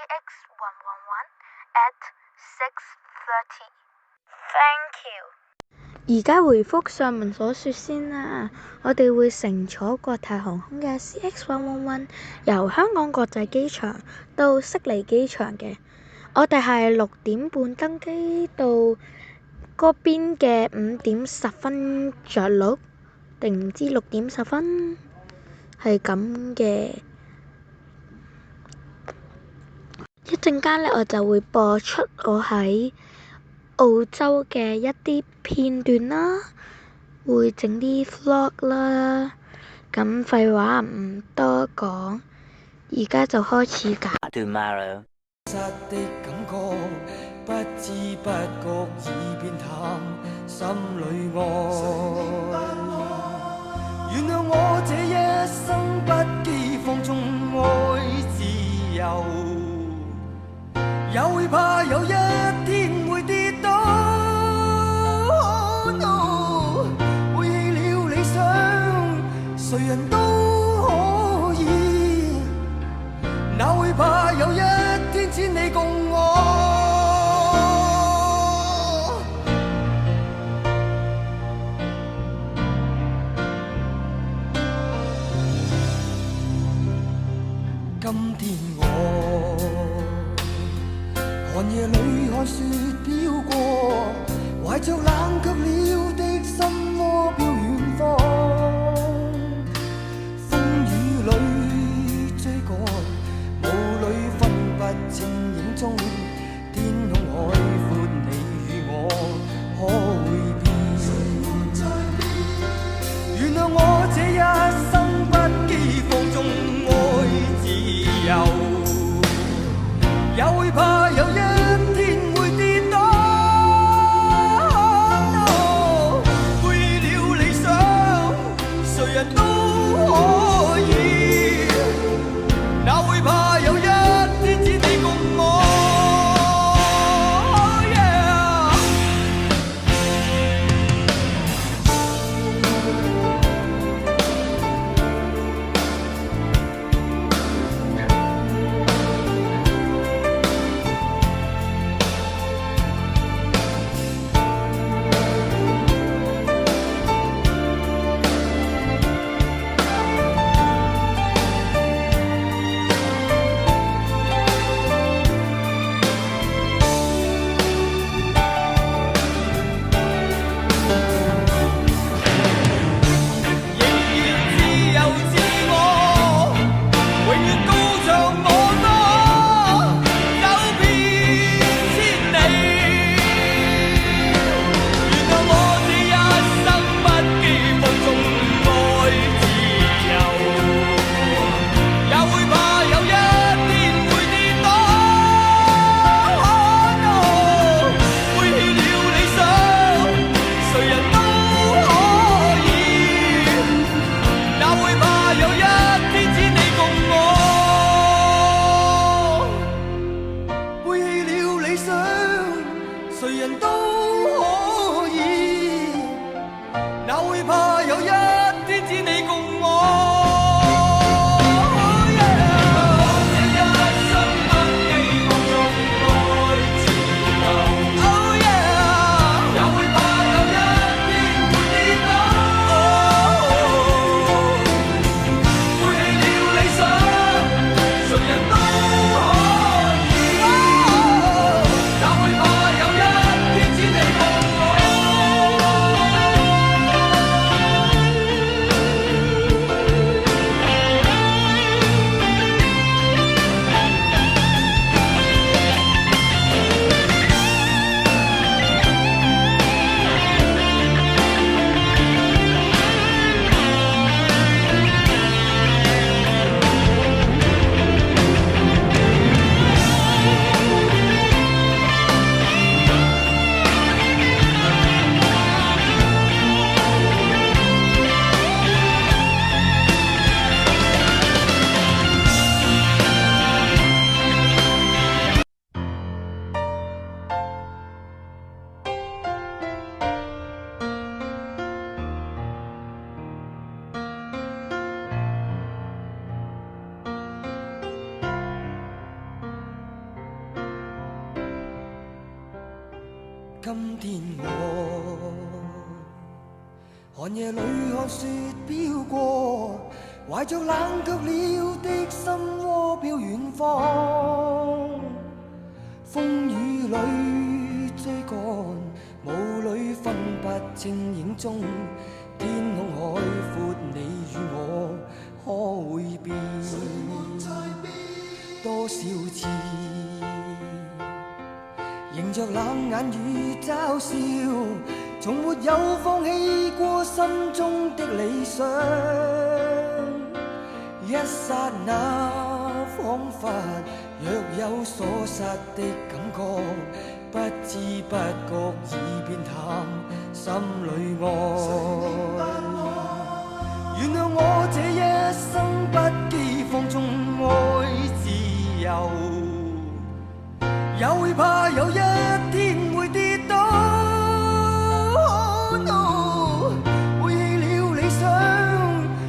CX111 at 6:30. Thank you. 而家回覆上文所說先啦，我哋會乘坐國泰航空嘅 CX111 由香港國際機場到悉尼機場嘅。我哋係6點半登機到嗰邊嘅5點10分着陸，定唔知6點10分係咁嘅。一陣間呢，我就會播出我喺澳洲嘅一啲片段啦，會整啲 vlog 啦。咁廢話唔多講，而家就開始搞。Tomorrow。的感覺不知不覺已變淡，心裏愛。原諒我這一生不羈放縱愛自由，也會怕有一天會跌倒。背棄了理想，誰人都可以，哪會怕有一天只你共我。今天我寒夜裏看雪飄過，懷着冷卻了的心窩飄遠方，風雨裏追趕，霧裏分不清影蹤，天空海闊，你與我可會變？原諒我這一生不羈放縱愛自由，也會怕有一天會跌倒。背棄了理想，誰人都可以，哪會怕有一天只你共我。今天我寒夜裏看雪飄過，懷着冷卻了的心窩飄遠方，風雨裏追趕，霧裏分不清影蹤，天空海闊，你與我可會變多少次？迎着冷眼與嘲笑，從沒有放棄過心中的理想。一剎那彷彿若有所失的感覺，不知不覺已變淡，心裏愛。原諒我這一生不羈放縱愛自由，也會怕有一